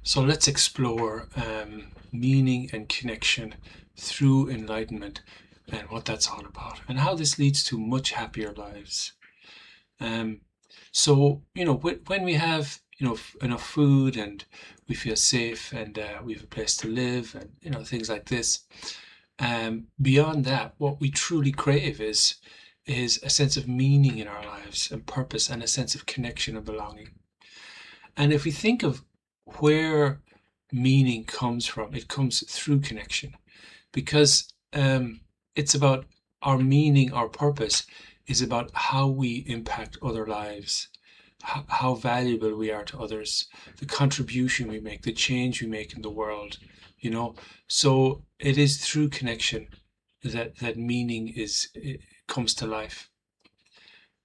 So let's explore meaning and connection through enlightenment and what that's all about and how this leads to much happier lives. Um, when we have, enough food and we feel safe and we have a place to live and, things like this. Beyond that, what we truly crave is a sense of meaning in our lives and purpose and a sense of connection and belonging. And if we think of where meaning comes from, it comes through connection because it's about our meaning, our purpose is about how we impact other lives, how valuable we are to others, the contribution we make, the change we make in the world, you know. So it is through connection that meaning it comes to life.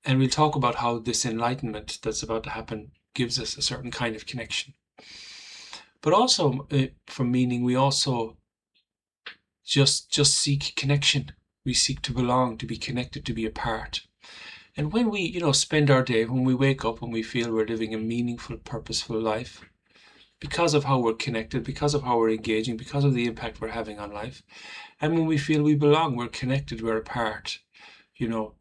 And we'll talk about how this enlightenment that's about to happen gives us a certain kind of connection. But also, for meaning, we also just seek connection. We seek to belong, to be connected, to be a part. And when we, spend our day, when we wake up and we feel we're living a meaningful, purposeful life, because of how we're connected, because of how we're engaging, because of the impact we're having on life, and when we feel we belong, we're connected, we're a part, you know,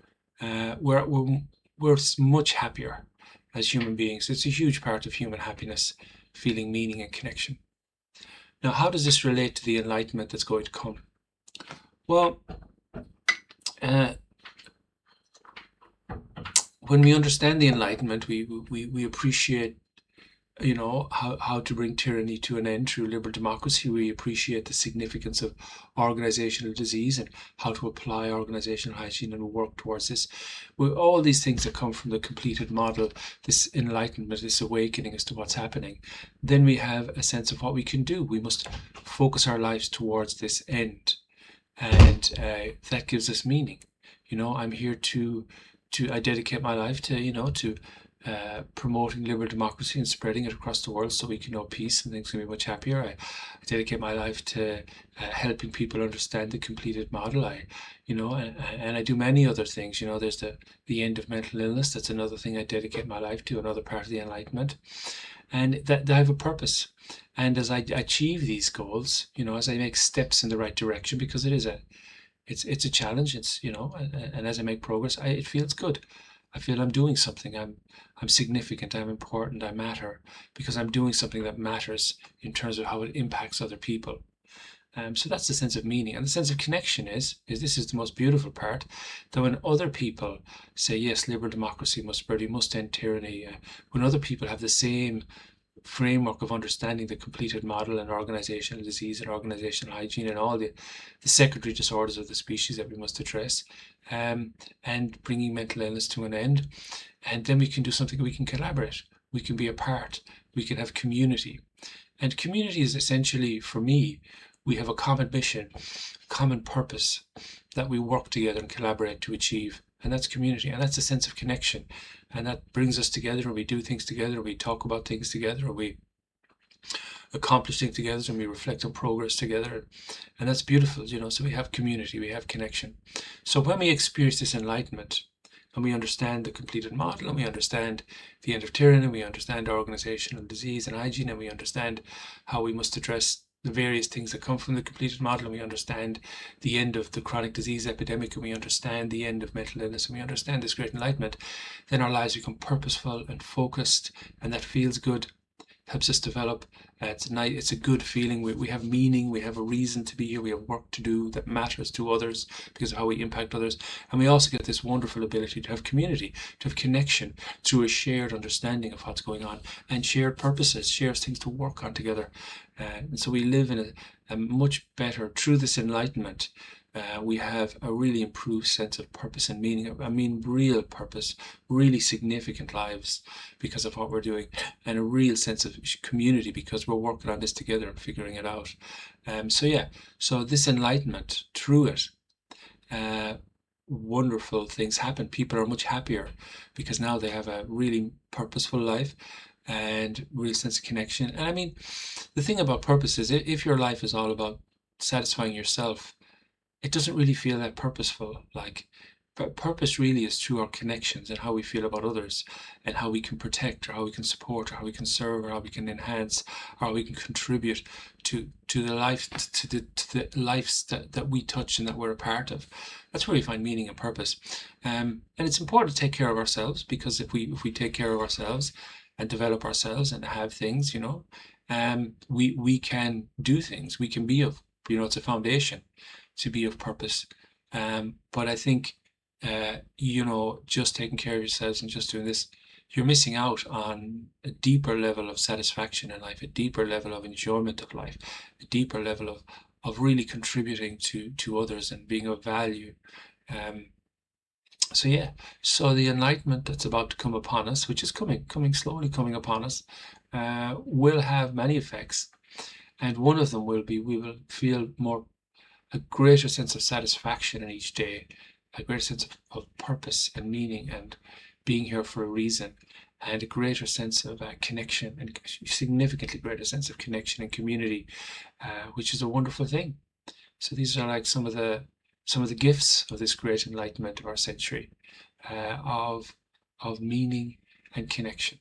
we're much happier as human beings. It's a huge part of human happiness, feeling meaning and connection. Now, how does this relate to the enlightenment that's going to come? Well, when we understand the enlightenment, we appreciate, how to bring tyranny to an end through liberal democracy. We appreciate the significance of organizational disease and how to apply organizational hygiene and work towards this. All these things that come from the completed model, this enlightenment, this awakening as to what's happening, then we have a sense of what we can do. We must focus our lives towards this end, and that gives us meaning. I'm here to I dedicate my life to promoting liberal democracy and spreading it across the world so we can know peace and things can be much happier. I dedicate my life to helping people understand the completed model. And I do many other things. There's the end of mental illness. That's another thing I dedicate my life to, another part of the enlightenment. And that I have a purpose. And as I achieve these goals, as I make steps in the right direction, because it's a challenge. And as I make progress, it feels good. I feel I'm doing something. I'm significant. I'm important. I matter because I'm doing something that matters in terms of how it impacts other people. So that's the sense of meaning, and the sense of connection is this is the most beautiful part. That when other people say yes, liberal democracy must spread, we must end tyranny. When other people have the same framework of understanding the completed model and organizational disease and organizational hygiene and all the secondary disorders of the species that we must address, and bringing mental illness to an end. And then we can do something, we can collaborate, we can be a part, we can have community. And community is essentially, for me, we have a common mission, common purpose that we work together and collaborate to achieve. And that's community, and that's a sense of connection. And that brings us together, and we do things together, and we talk about things together, and we accomplish things together, and we reflect on progress together. And that's beautiful, so we have community, we have connection. So when we experience this enlightenment, and we understand the completed model, and we understand the end of tyranny, and we understand organizational disease and hygiene, and we understand how we must address the various things that come from the completed model, and we understand the end of the chronic disease epidemic, and we understand the end of mental illness, and we understand this great enlightenment, then our lives become purposeful and focused, and that feels good, helps us develop. It's a good feeling. We have meaning, we have a reason to be here, we have work to do that matters to others because of how we impact others. And we also get this wonderful ability to have community, to have connection through a shared understanding of what's going on and shared purposes, shared things to work on together. And so we live in a much better, through this enlightenment, we have a really improved sense of purpose and meaning. I mean, real purpose, really significant lives because of what we're doing, and a real sense of community because we're working on this together and figuring it out. So this enlightenment, through it, wonderful things happen. People are much happier because now they have a really purposeful life and real sense of connection. And I mean, the thing about purpose is if your life is all about satisfying yourself, it doesn't really feel that purposeful. Like But purpose really is through our connections and how we feel about others, and how we can protect, or how we can support, or how we can serve, or how we can enhance, or how we can contribute to the life, to the lives that we touch and that we're a part of. That's where we find meaning and purpose. And it's important to take care of ourselves, because if we take care of ourselves and develop ourselves and have things, we can do things. We can be of, it's a foundation to be of purpose. But I think just taking care of yourselves and just doing this, you're missing out on a deeper level of satisfaction in life, a deeper level of enjoyment of life, a deeper level of really contributing to others and being of value. So the enlightenment that's about to come upon us, which is coming slowly, coming upon us, will have many effects, and one of them will be we will feel a greater sense of satisfaction in each day, a greater sense of purpose and meaning and being here for a reason, and a greater sense of connection, and significantly greater sense of connection and community, which is a wonderful thing. So these are like some of the gifts of this great enlightenment of our century, of meaning and connection.